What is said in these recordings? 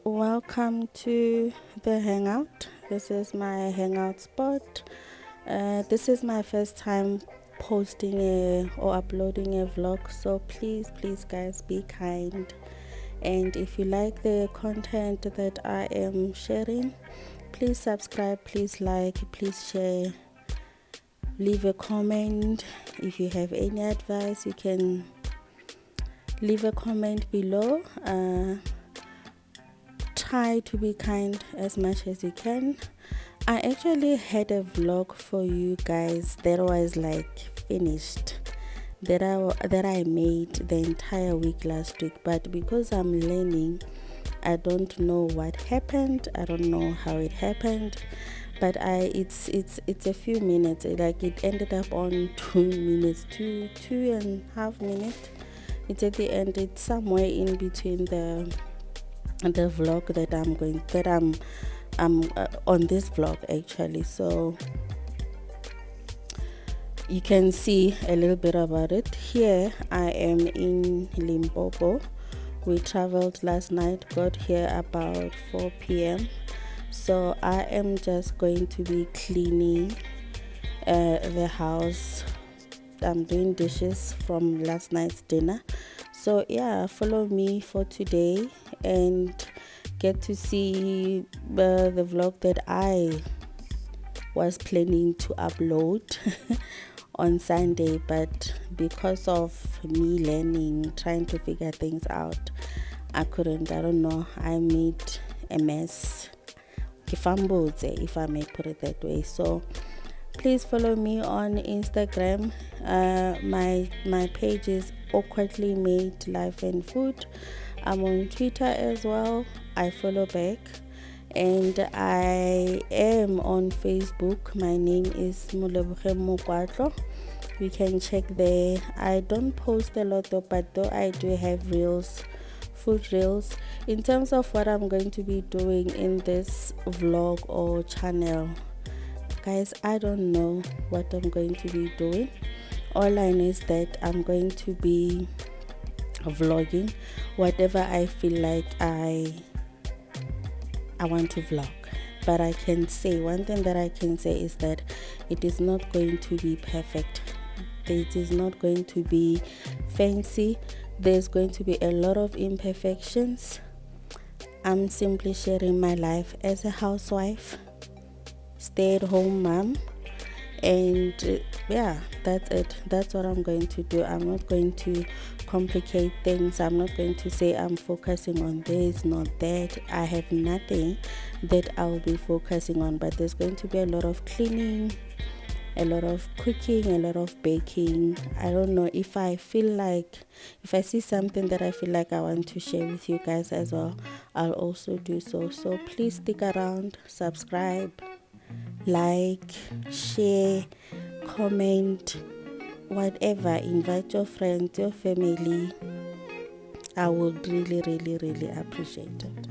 Welcome to the hangout. This is my hangout spot. This is my first time posting or uploading a vlog, so please guys, be kind. And if you like the content that I am sharing, please subscribe, please like, please share, leave a comment. If you have any advice, you can leave a comment below. Try to be kind as much as you can. I actually had a vlog for you guys that was like finished, that I made the entire week last week, but because I'm learning, I don't know what happened, I don't know how it happened, but it's a few minutes, like it ended up on 2 minutes, 2.5 minutes. It's at the end, it's somewhere in between the vlog that I'm on this vlog actually, so you can see a little bit about it. Here I am in Limpopo. We traveled last night, got here about 4 p.m. so I am just going to be cleaning the house. I'm doing dishes from last night's dinner, so yeah, follow me for today and get to see the vlog that I was planning to upload on Sunday, but because of me learning, trying to figure things out, I couldn't. I don't know, I made a mess, if I may put it that way. So please follow me on Instagram. My page is Awkwardly Made Life and Food. I'm on Twitter as well. I follow back. And I am on Facebook. My name is Moleboge Mokwatlo. You can check there. I don't post a lot though, but though I do have reels, food reels. In terms of what I'm going to be doing in this vlog or channel, guys, I don't know what I'm going to be doing. All I know is that I'm going to be vlogging whatever I feel like I want to vlog. But I can say, one thing that I can say is that it is not going to be perfect. It is not going to be fancy. There's going to be a lot of imperfections. I'm simply sharing my life as a housewife, stay-at-home mom, and yeah, that's it. That's what I'm going to do. I'm not going to complicate things. I'm not going to say I'm focusing on this, not that. I have nothing that I'll be focusing on, but there's going to be a lot of cleaning, a lot of cooking, a lot of baking. I don't know, if I see something that I feel like I want to share with you guys as well, I'll also do so. So please stick around, subscribe, like, share, comment, whatever. Invite your friends, your family. I would really appreciate it.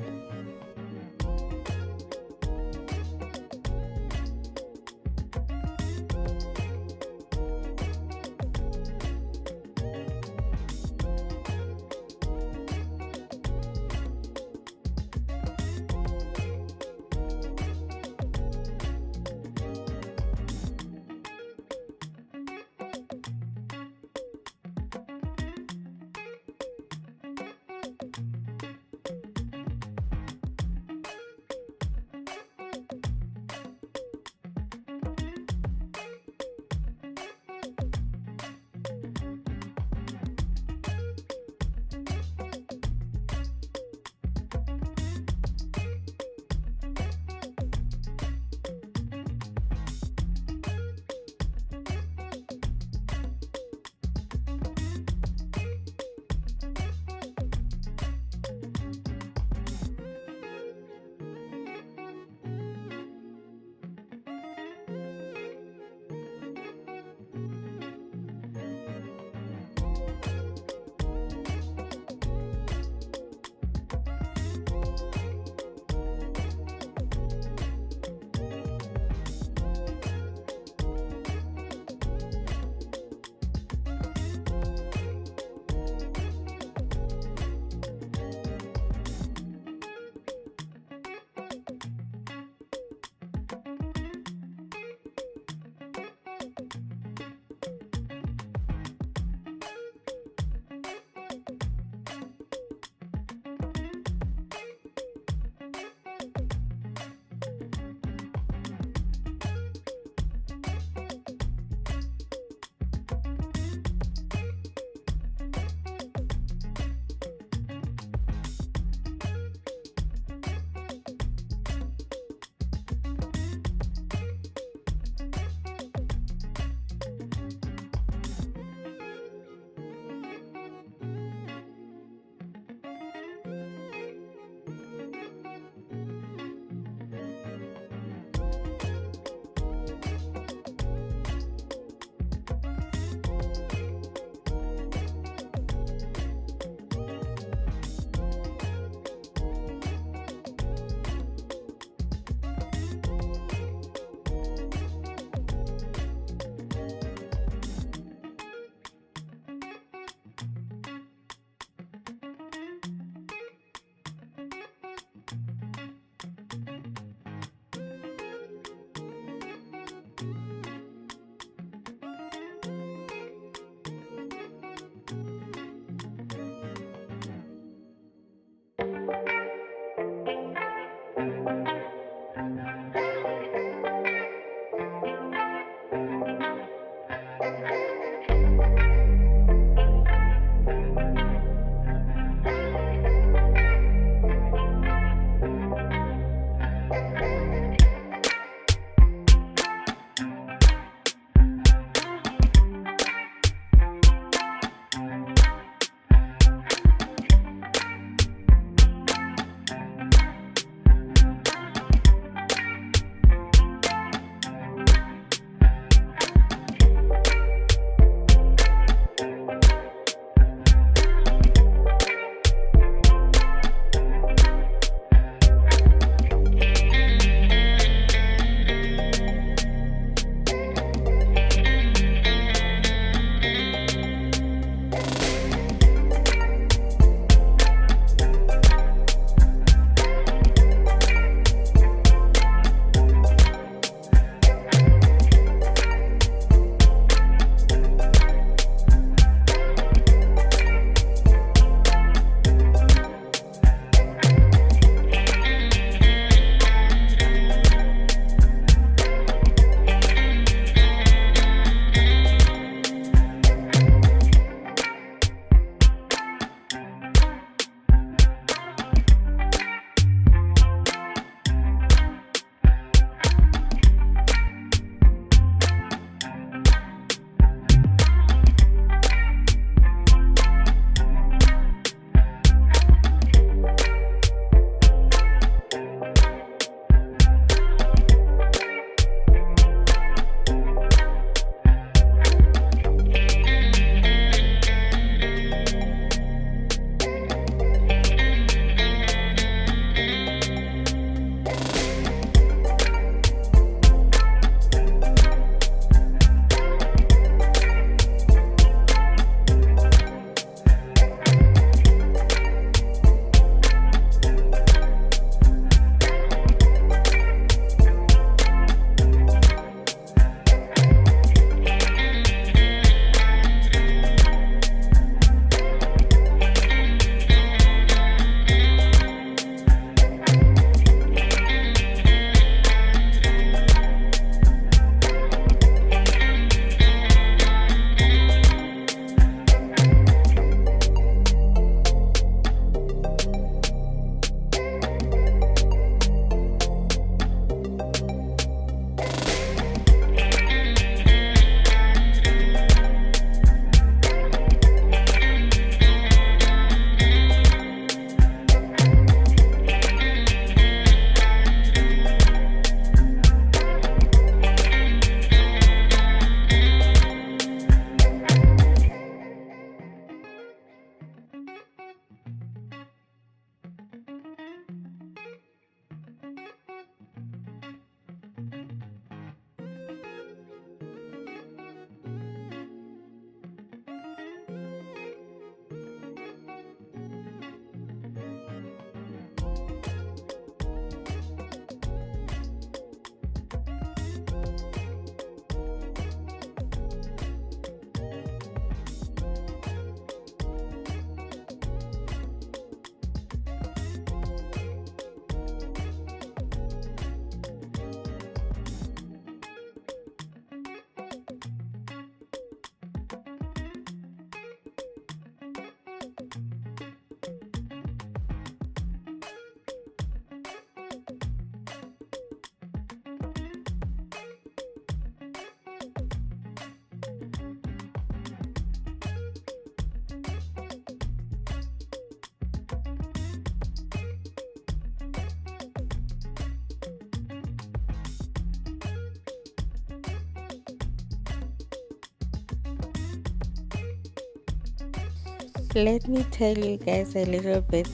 Let me tell you guys a little bit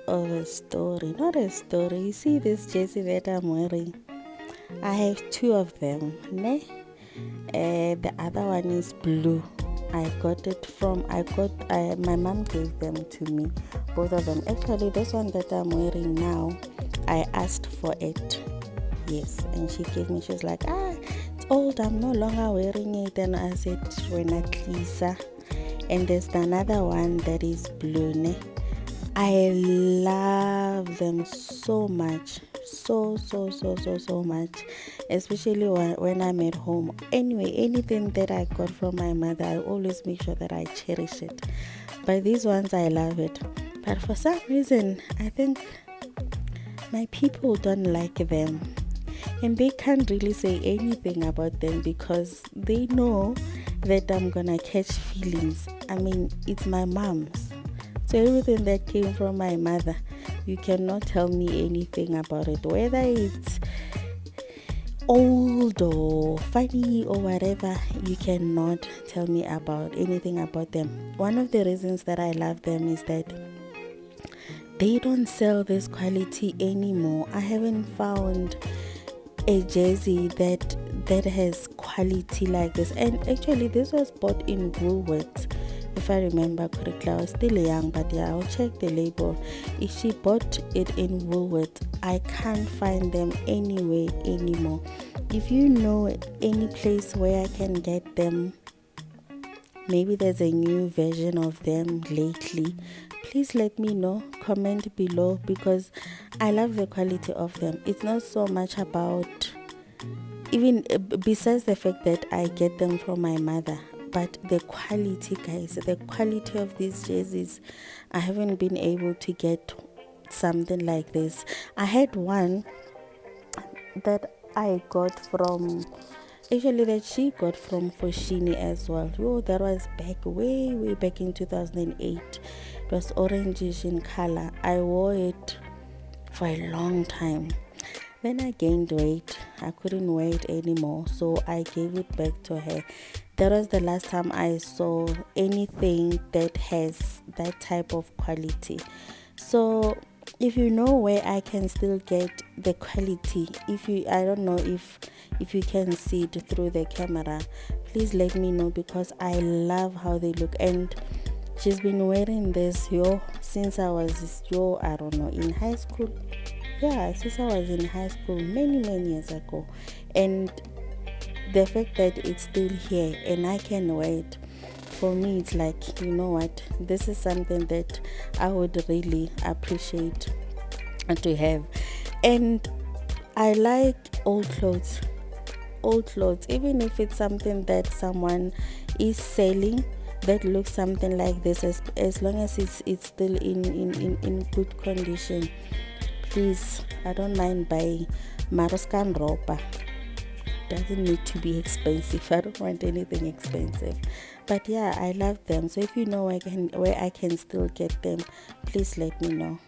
of a story. Not a story. You see this jersey that I'm wearing? I have two of them. Ne? The other one is blue. I got it from, my mom gave them to me. Both of them. Actually, this one that I'm wearing now, I asked for it. Yes. And she gave me, she was like, it's old. I'm no longer wearing it. And I said, when at Lisa. And there's another one that is blue. Ne? I love them so much, so much, especially when I'm at home. Anyway, anything that I got from my mother, I always make sure that I cherish it. But these ones, I love it. But for some reason, I think my people don't like them, and they can't really say anything about them because they know that I'm gonna catch feelings. I mean, it's my mom's, so everything that came from my mother, you cannot tell me anything about it, whether it's old or funny or whatever. You cannot tell me about anything about them. One of the reasons that I love them is that they don't sell this quality anymore. I haven't found a jersey that has quality like this. And actually, this was bought in Woolworths, if I remember correctly. I was still young, but yeah, I'll check the label. If she bought it in Woolworths, I can't find them anywhere anymore. If you know any place where I can get them, maybe there's a new version of them lately, please let me know. Comment below, because I love the quality of them. It's not so much about, even besides the fact that I get them from my mother, but the quality, guys, the quality of these jerseys. I haven't been able to get something like this. I had one that I got from, actually, that she got from Foschini as well. Oh, that was way back in 2008. It was orangish in color. I wore it for a long time. Then I gained weight. I couldn't wear it anymore, so I gave it back to her. That was the last time I saw anything that has that type of quality. So if you know where I can still get the quality, I don't know if you can see it through the camera, please let me know, because I love how they look. And she's been wearing this since I was I don't know, in high school. Yeah, since I was in high school many years ago. And the fact that it's still here and I can wear it, for me, it's like, you know what, this is something that I would really appreciate to have. And I like old clothes, even if it's something that someone is selling that looks something like this, as long as it's still in good condition. Please, I don't mind buying. Maroscan ropa doesn't need to be expensive. I don't want anything expensive. But yeah, I love them. So if you know where I can still get them, please let me know.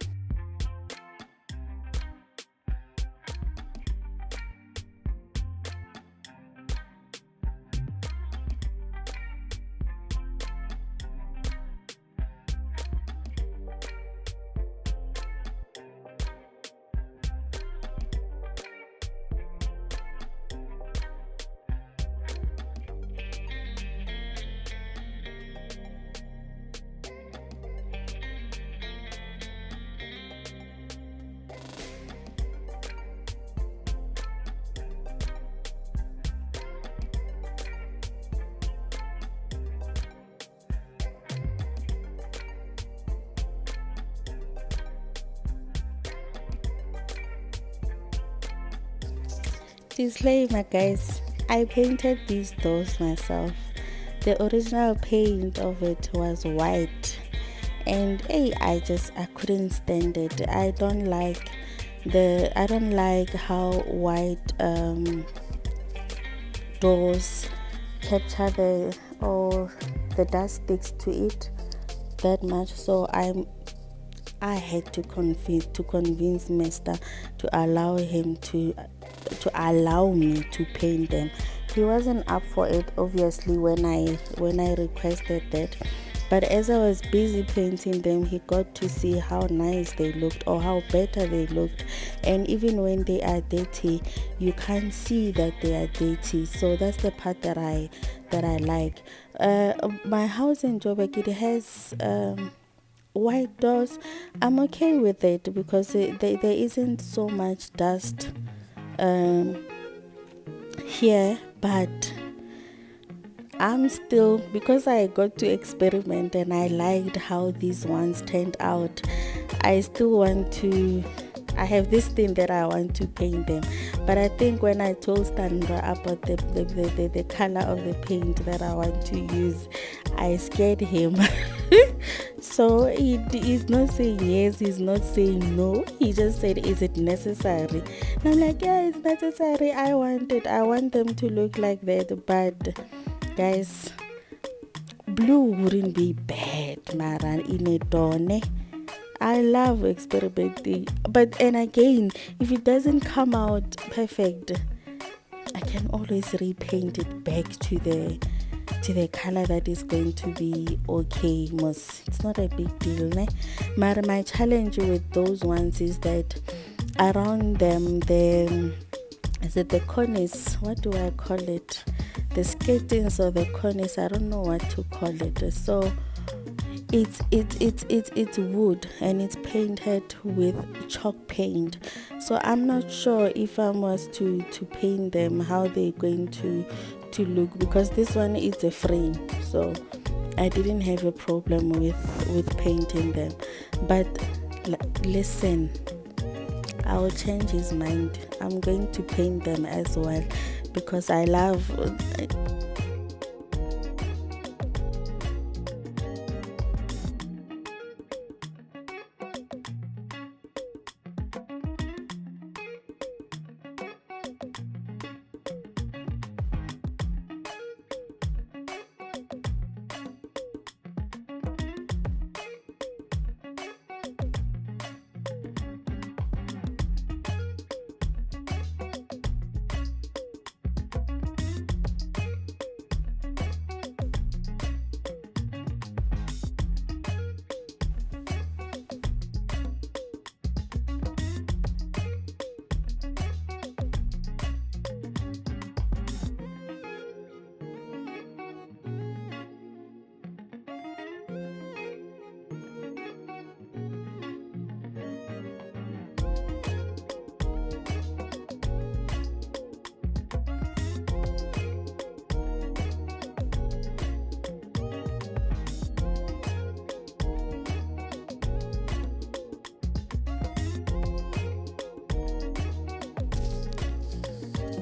Disclaimer, guys, I painted these doors myself. The original paint of it was white, and I couldn't stand it. I don't like how white doors capture the dust sticks to it that much. So I had to convince Mister to allow him to allow me to paint them. He wasn't up for it, obviously, when I requested that. But as I was busy painting them, he got to see how nice they looked, or how better they looked. And even when they are dirty, you can't see that they are dirty. So that's the part that I like. My house in Joburg, it has white doors. I'm okay with it because there isn't so much dust here, but I'm still, because I got to experiment and I liked how these ones turned out, I still want to, I have this thing that I want to paint them. But I think when I told Sandra about the color of the paint that I want to use, I scared him. So he's not saying yes, he's not saying no. He just said, is it necessary? And I'm like, yeah, it's necessary. I want it. I want them to look like that. But guys, blue wouldn't be bad, Mara, in a tone. I love experimenting. But and again, if it doesn't come out perfect, I can always repaint it back to the color that is going to be okay. It's not a big deal, ne? But my challenge with those ones is that around them, the cornice, what do I call it, the skirtings or the cornice, I don't know what to call it. So it's wood and it's painted with chalk paint. So I'm not sure if I was to paint them how they're going to look, because this one is a frame, so I didn't have a problem with painting them. But listen, I will change his mind. I'm going to paint them as well, because I love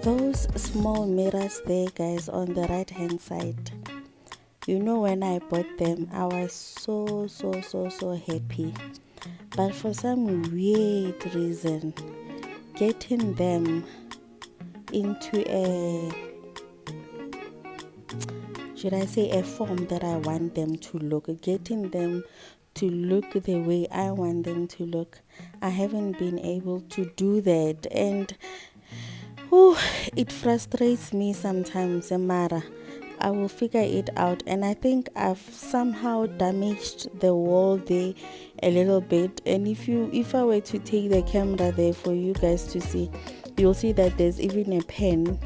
those small mirrors there, guys, on the right hand side. You know, when I bought them, I was so happy. But for some weird reason, getting them into should I say, a form that I want them to look, getting them to look the way I want them to look, I haven't been able to do that. And it frustrates me sometimes, Mara. I will figure it out, and I think I've somehow damaged the wall there a little bit. And if I were to take the camera there for you guys to see, you'll see that there's even a pen,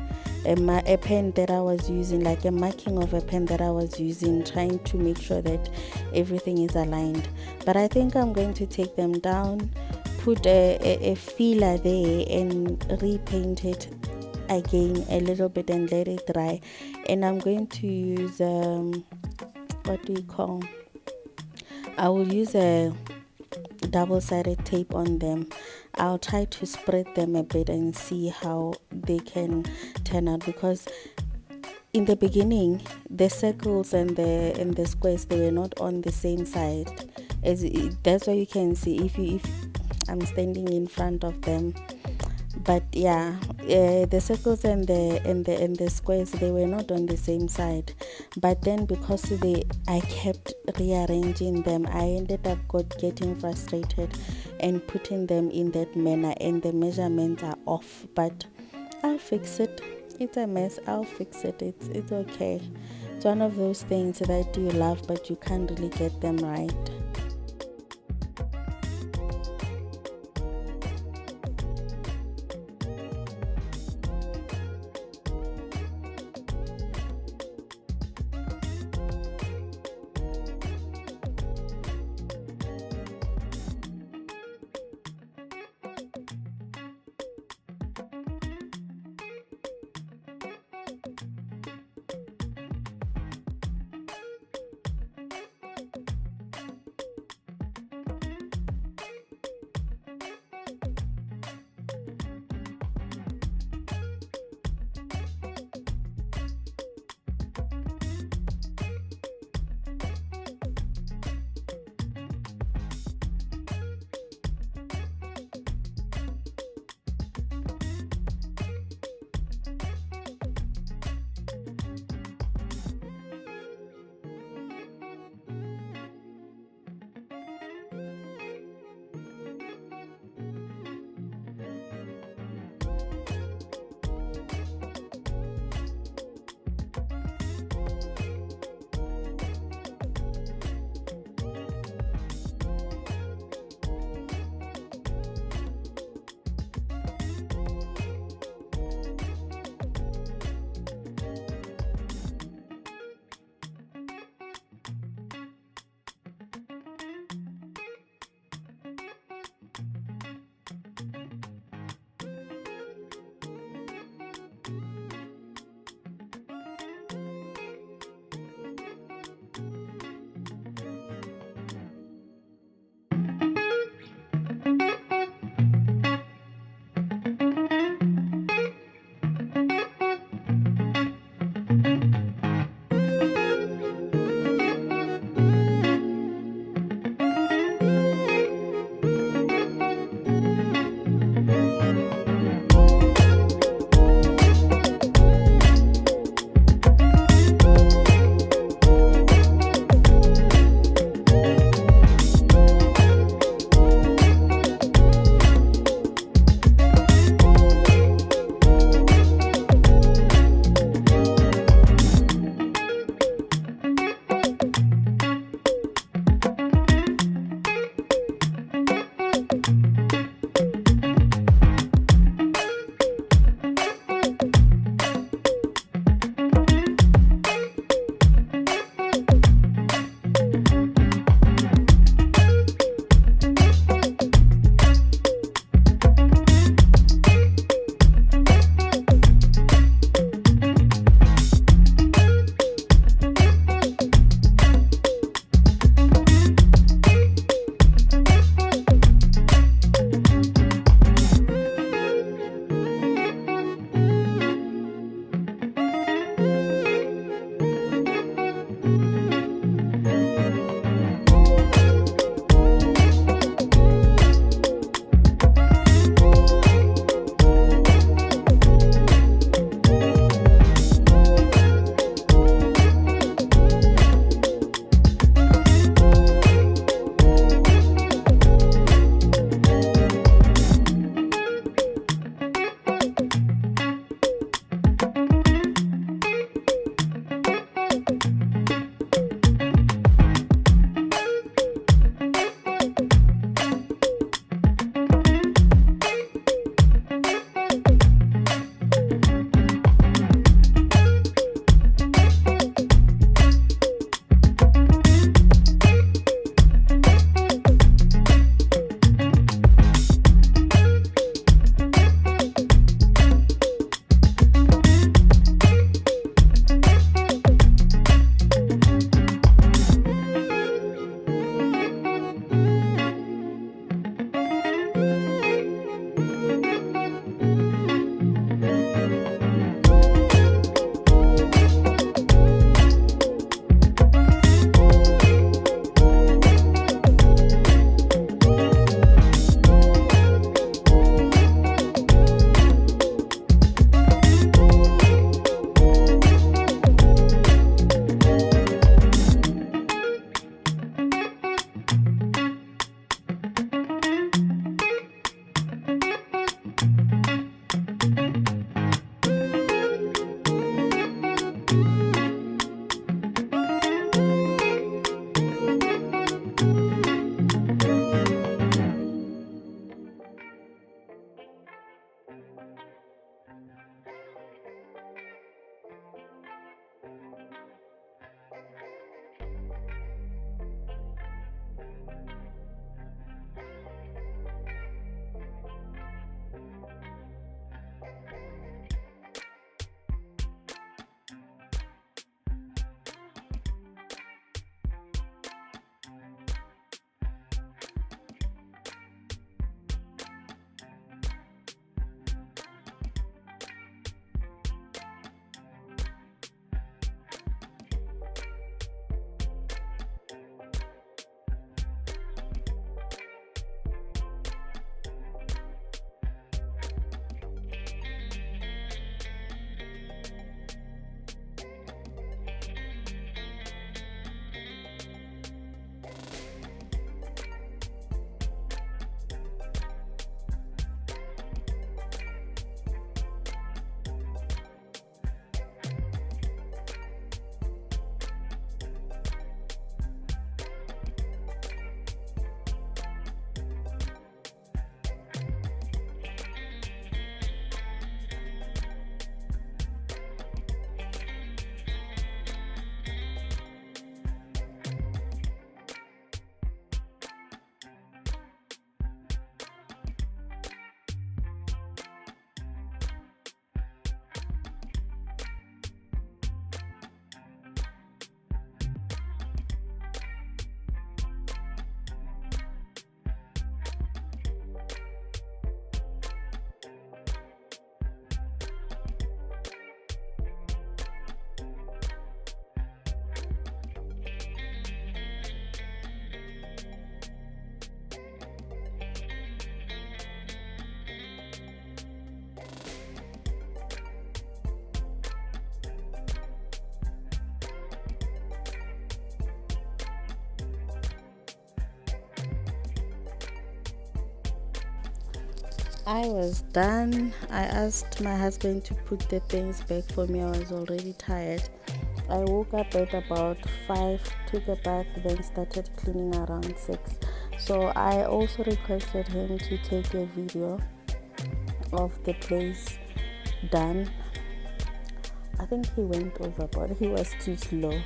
a pen that I was using, like a marking of a pen that I was using, trying to make sure that everything is aligned. But I think I'm going to take them down, put a filler there and repaint it again a little bit and let it dry. And I'm going to use what do you call, I will use a double-sided tape on them. I'll try to spread them a bit and see how they can turn out, because in the beginning the circles and the squares, they were not on the same side. That's why you can see if I'm standing in front of them. But yeah, the circles and the squares, they were not on the same side. But then because I kept rearranging them, I ended up getting frustrated and putting them in that manner, and the measurements are off. But I'll fix it. It's a mess. I'll fix it. It's okay. It's one of those things that you love, but you can't really get them right. I was done. I asked my husband to put the things back for me. I was already tired. I woke up at about 5, took a bath, then started cleaning around 6. So I also requested him to take a video of the place done. I think he went overboard. He was too slow.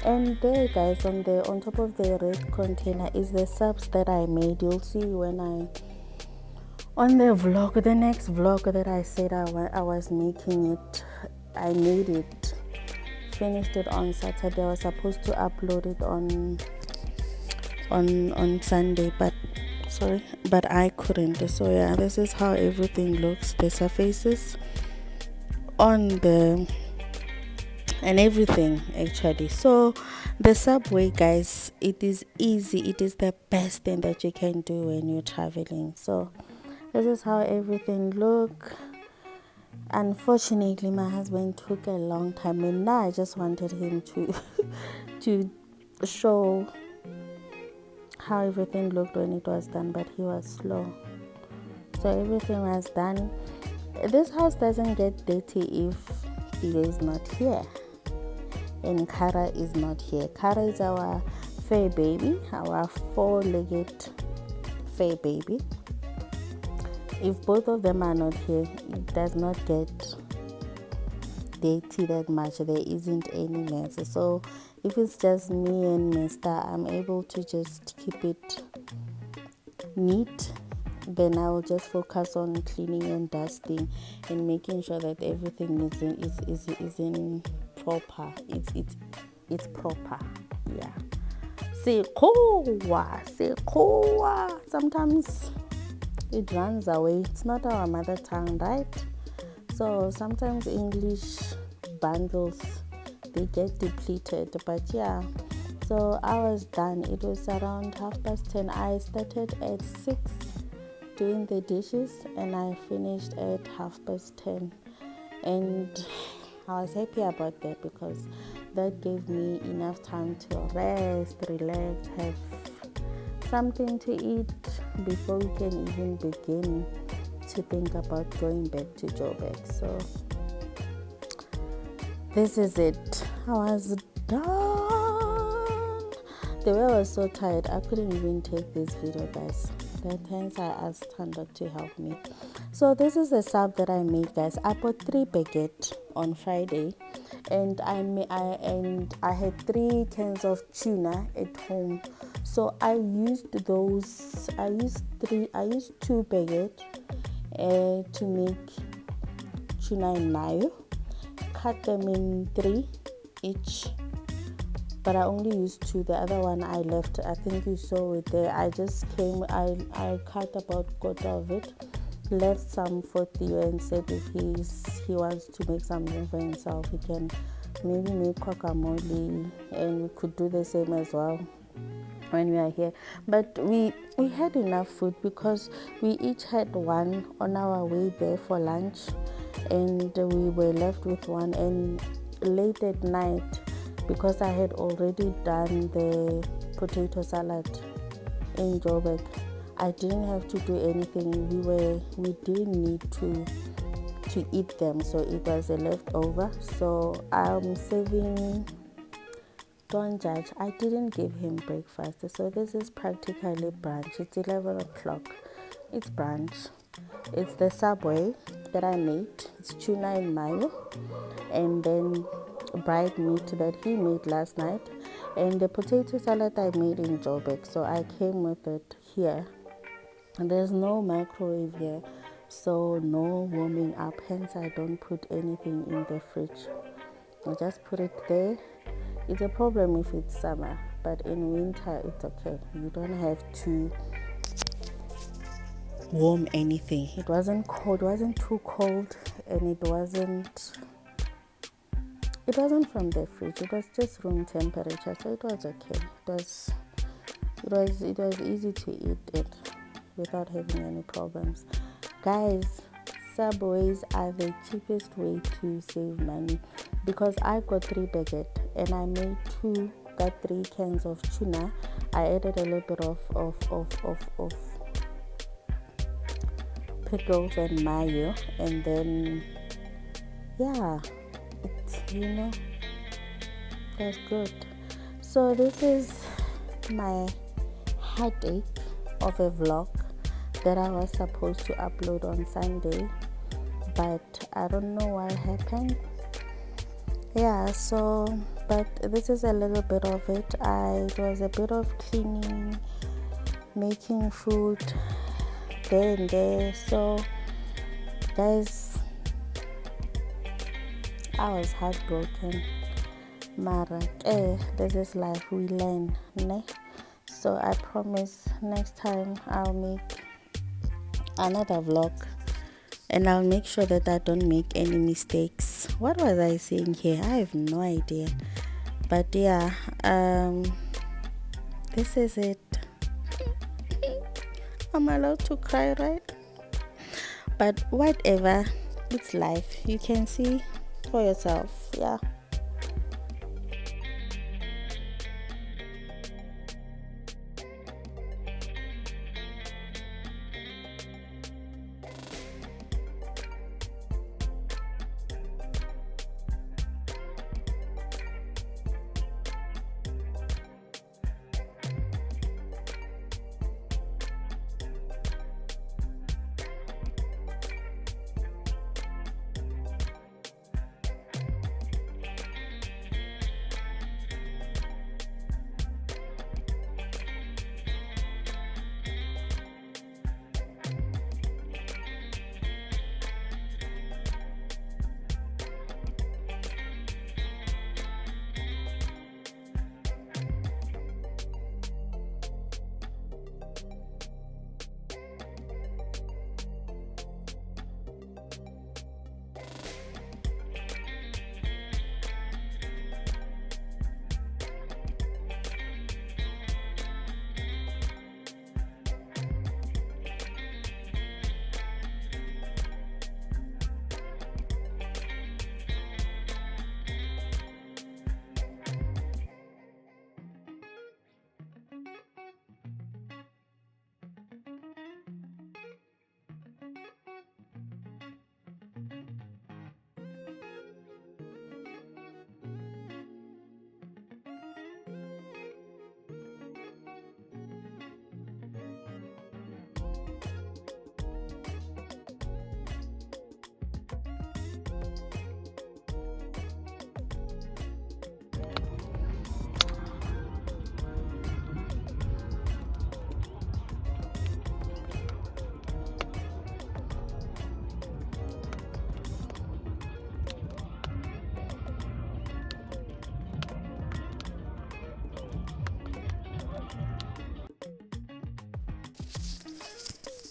And there, guys, on top of the red container is the subs that I made. You'll see when on the next vlog that I said I was making it. I made it, finished it on Saturday. I was supposed to upload it on Sunday, but I couldn't. So yeah, this is how everything looks. The surfaces on the and everything actually. So the subway, guys, it is easy. It is the best thing that you can do when you're traveling. So this is how everything look. Unfortunately, my husband took a long time, and now I just wanted him to to show how everything looked when it was done, but he was slow. So everything was done. This house doesn't get dirty if he is not here, and Kara is not here. Kara is our fur baby, our 4-legged fur baby. If both of them are not here, it does not get dirty that much. There isn't any mess. So if it's just me and Mister, I'm able to just keep it neat. Then I will just focus on cleaning and dusting and making sure that everything is in proper. It's proper. Yeah. Sekowa. Sometimes it runs away. It's not our mother tongue, right? So sometimes English bundles, they get depleted. But yeah, so I was done. It was around 10:30. I started at 6 doing the dishes, and I finished at 10:30. And I was happy about that because that gave me enough time to rest, relax, have something to eat before we can even begin to think about going back to Joburg. So this is it. I was done. The way I was so tired, I couldn't even take this video, guys. Hence I asked Tanda to help me. So this is the sub that I made, guys. I bought 3 baguette on Friday, and I had 3 cans of tuna at home. So I used 2 baguette to make tuna and mayo. Cut them in 3 each, but I only used 2. The other one I left. I think you saw it there. I cut about quarter of it, left some for Theo, and said if he wants to make something for himself, he can maybe make guacamole, and we could do the same as well when we are here. But we had enough food because we each had 1 on our way there for lunch, and we were left with 1. And late at night, because I had already done the potato salad in Joburg, I didn't have to do anything. We didn't need to eat them, so it was a leftover. So I'm saving. Don't judge. I didn't give him breakfast, so this is practically brunch. It's 11 o'clock. It's brunch. It's the Subway that I made. It's tuna and mayo, and then dried meat that he made last night, and the potato salad I made in Joburg. So I came with it here. And there's no microwave here, so no warming up. Hence, I don't put anything in the fridge. I just put it there. It's a problem if it's summer, but in winter it's okay. You don't have to warm anything. It wasn't cold. It wasn't too cold, and it wasn't from the fridge. It was just room temperature, so it was okay. It was easy to eat it without having any problems. Guys, Subways are the cheapest way to save money, because I got 3 baguette and I made 3 cans of tuna. I added a little bit of pickles and mayo, and then yeah, it's that's good. So this is my headache of a vlog that I was supposed to upload on Sunday, but I don't know what happened. Yeah, so but this is a little bit of it. It was a bit of cleaning, making food there and there. So guys, I was heartbroken. Mara, this is life, we learn, ne? So I promise next time I'll make another vlog, and I'll make sure that I don't make any mistakes. What was I saying here? I have no idea. But yeah, this is it. I'm allowed to cry, right? But whatever, it's life. You can see for yourself. Yeah.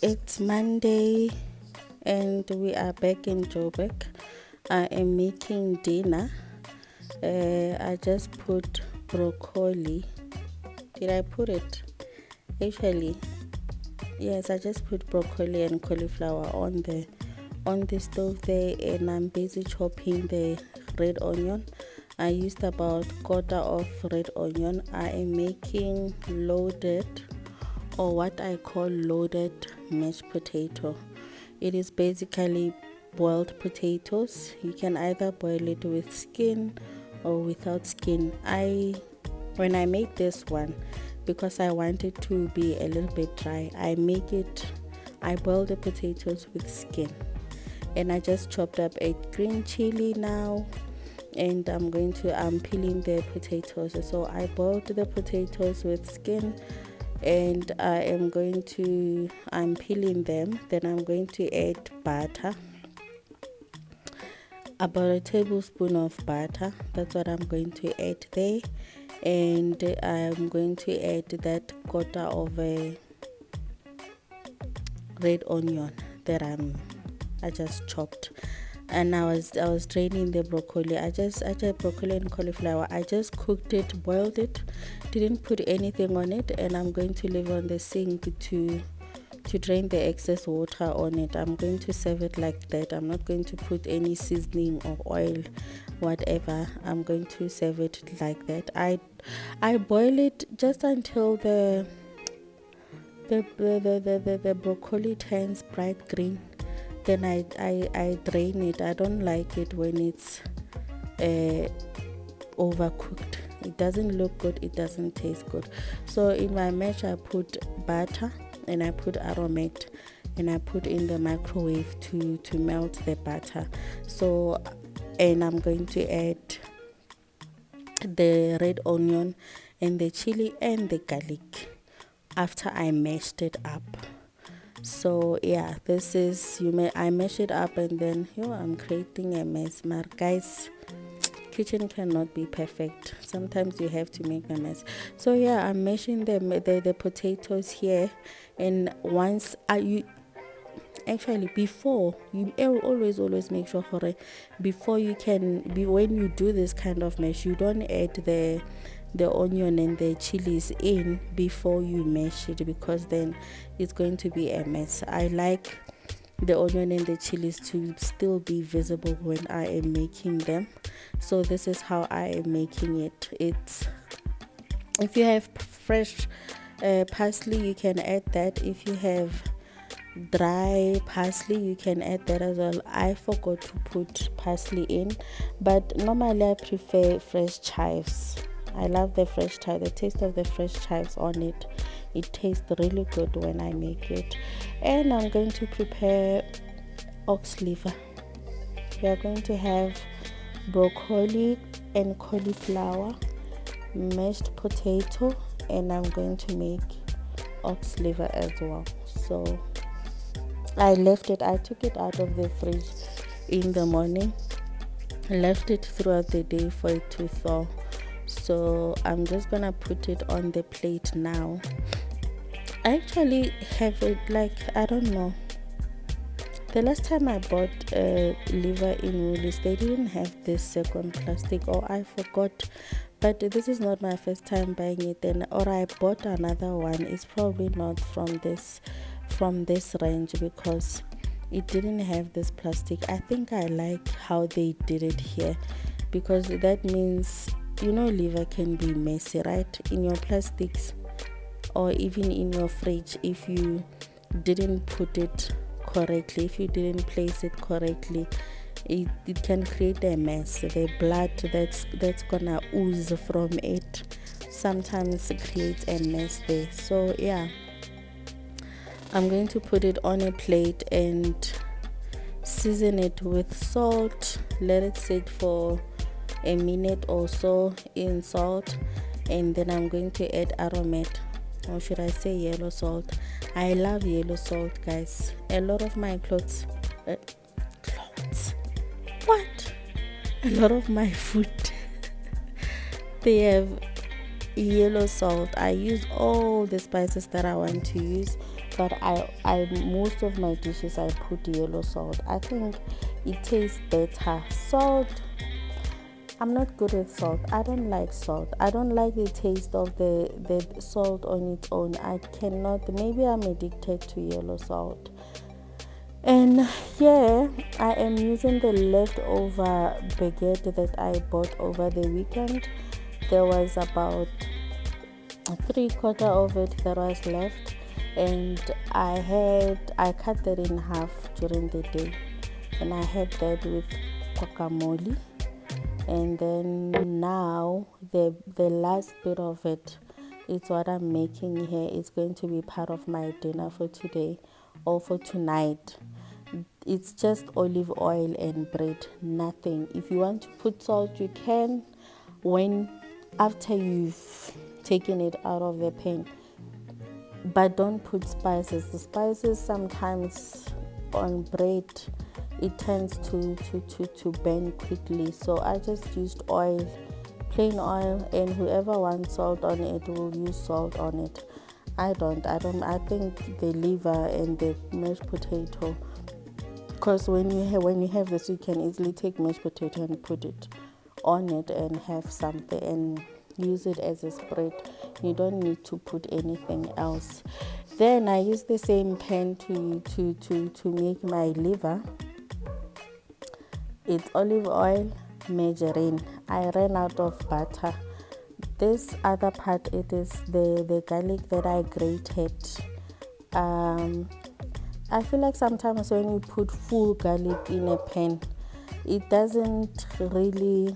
It's Monday and we are back in Joburg. I am making dinner. I just put broccoli. Did I put it? Actually, yes, I just put broccoli and cauliflower on the stove there, and I'm busy chopping the red onion. I used about quarter of red onion. I am making loaded, or what I call loaded mashed potato. It is basically boiled potatoes. You can either boil it with skin or without skin. When I make this one, because I want it to be a little bit dry, I boil the potatoes with skin, and I just chopped up a green chili now, and I'm peeling the potatoes. So I boiled the potatoes with skin, and I'm peeling them. Then I'm going to add butter, about a tablespoon of butter. That's what I'm going to add there, and I'm going to add that quarter of a red onion that I just chopped. And I was draining the broccoli. I just broccoli and cauliflower. I just cooked it, boiled it, didn't put anything on it, and I'm going to leave on the sink to drain the excess water on it. I'm going to serve it like that. I'm not going to put any seasoning or oil, whatever. I'm going to serve it like that. I boil it just until the the broccoli turns bright green, then I drain it. I don't like it when it's overcooked. It doesn't look good, it doesn't taste good. So in my mash I put butter and I put aromat and I put in the microwave to melt the butter. So, and I'm going to add the red onion and the chili and the garlic after I mashed it up. So yeah, this is I mash it up and then I'm creating a mess. But guys, kitchen cannot be perfect. Sometimes you have to make a mess. So yeah, I'm mashing the potatoes here, and once before you always make sure before when you do this kind of mash, you don't add the onion and the chilies in before you mash it, because then it's going to be a mess. I like the onion and the chilies to still be visible when I am making them. So this is how I am making it. If you have fresh parsley, you can add that. If you have dry parsley, you can add that as well. I forgot to put parsley in, but normally I prefer fresh chives. I love the fresh chives, the taste of the fresh chives on it. It tastes really good when I make it. And I'm going to prepare ox liver. We are going to have broccoli and cauliflower, mashed potato, and I'm going to make ox liver as well. So I took it out of the fridge in the morning, left it throughout the day for it to thaw. So I'm just gonna put it on the plate now. I actually have it, I don't know, the last time I bought liver in Woolies, they didn't have this second plastic, or I forgot. But this is not my first time buying it, or I bought another one. It's probably not from this range, because it didn't have this plastic. I think I like how they did it here, because that means liver can be messy, right? In your plastics or even in your fridge, if you didn't put it correctly, if you didn't place it correctly, it can create a mess. The blood that's gonna ooze from it sometimes creates a mess there. So yeah, I'm going to put it on a plate and season it with salt, let it sit for a minute or so in salt, and then I'm going to add aromat, or should I say yellow salt. I love yellow salt, guys. A lot of my a lot of my food they have yellow salt. I use all the spices that I want to use, but I most of my dishes I put yellow salt. I think it tastes better. Salt, I'm not good with salt. I don't like salt. I don't like the taste of the salt on its own. I cannot. Maybe I'm addicted to yellow salt. And yeah, I am using the leftover baguette that I bought over the weekend. There was about 3/4 of it that was left, and I cut that in half during the day, and I had that with guacamole. And then now the last bit of it is what I'm making here. It's going to be part of my dinner for today or for tonight. It's just olive oil and bread, nothing. If you want to put salt, you can after you've taken it out of the pan, but don't put spices. The spices sometimes on bread, it tends to burn quickly. So I just used oil, plain oil, and whoever wants salt on it will use salt on it. I think the liver and the mashed potato, because when you have this, you can easily take mashed potato and put it on it and have something and use it as a spread. You don't need to put anything else. Then I use the same pan to make my liver. It's olive oil, margarine. I ran out of butter. This other part, it is the garlic that I grated. I feel like sometimes when you put full garlic in a pan, it doesn't really,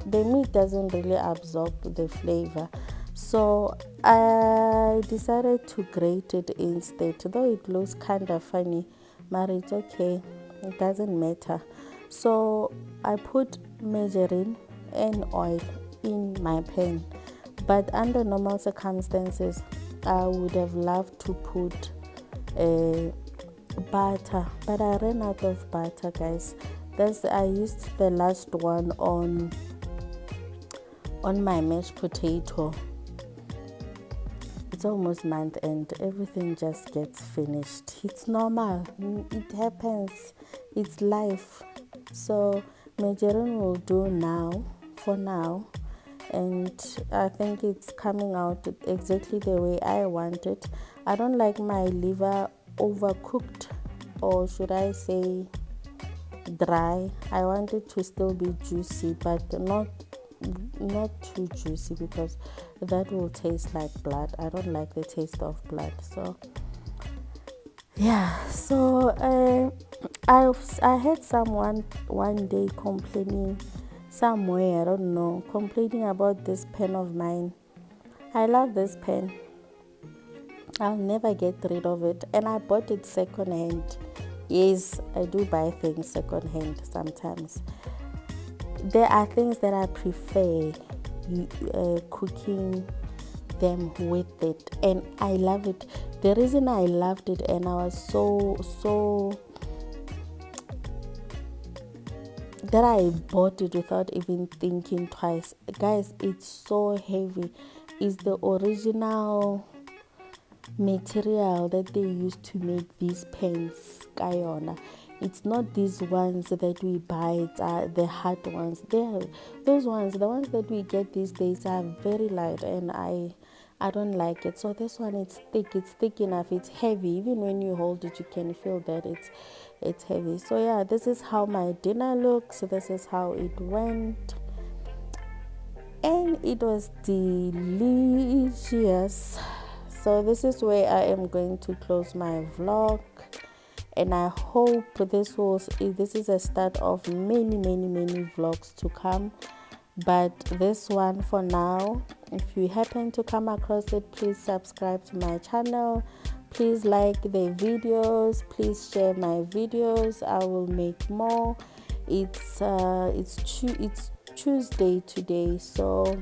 the meat doesn't really absorb the flavor. So I decided to grate it instead, though it looks kind of funny, but it's okay, it doesn't matter. So I put margarine and oil in my pan, but under normal circumstances I would have loved to put butter, but I ran out of butter, guys. I used the last one on my mashed potato. It's almost month end, everything just gets finished. It's normal, it happens, it's life. So margarine will do now, for now, and I think it's coming out exactly the way I want it. I don't like my liver overcooked, or should I say dry. I want it to still be juicy, but not too juicy, because that will taste like blood. I don't like the taste of blood. So yeah, so I heard someone one day complaining somewhere, I don't know, complaining about this pen of mine. I love this pen, I'll never get rid of it, and I bought it second hand. Yes, I do buy things second hand sometimes. There are things that I prefer cooking them with it, and I love it. The reason I loved it, and I was so that I bought it without even thinking twice, guys, it's so heavy. It's the original material that they used to make these pens, Kayona. It's not these ones that we buy, it's the hard ones. Those ones, the ones that we get these days, are very light, and I don't like it. So this one, it's thick enough, it's heavy. Even when you hold it, you can feel that it's heavy. So yeah, this is how my dinner looks. This is how it went, and it was delicious. So this is where I am going to close my vlog, and I hope this is a start of many vlogs to come. But this one for now, if you happen to come across it, please subscribe to my channel, please like the videos, please share my videos. I will make more. It's Tuesday today, so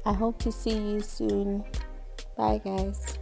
I hope to see you soon. Bye guys.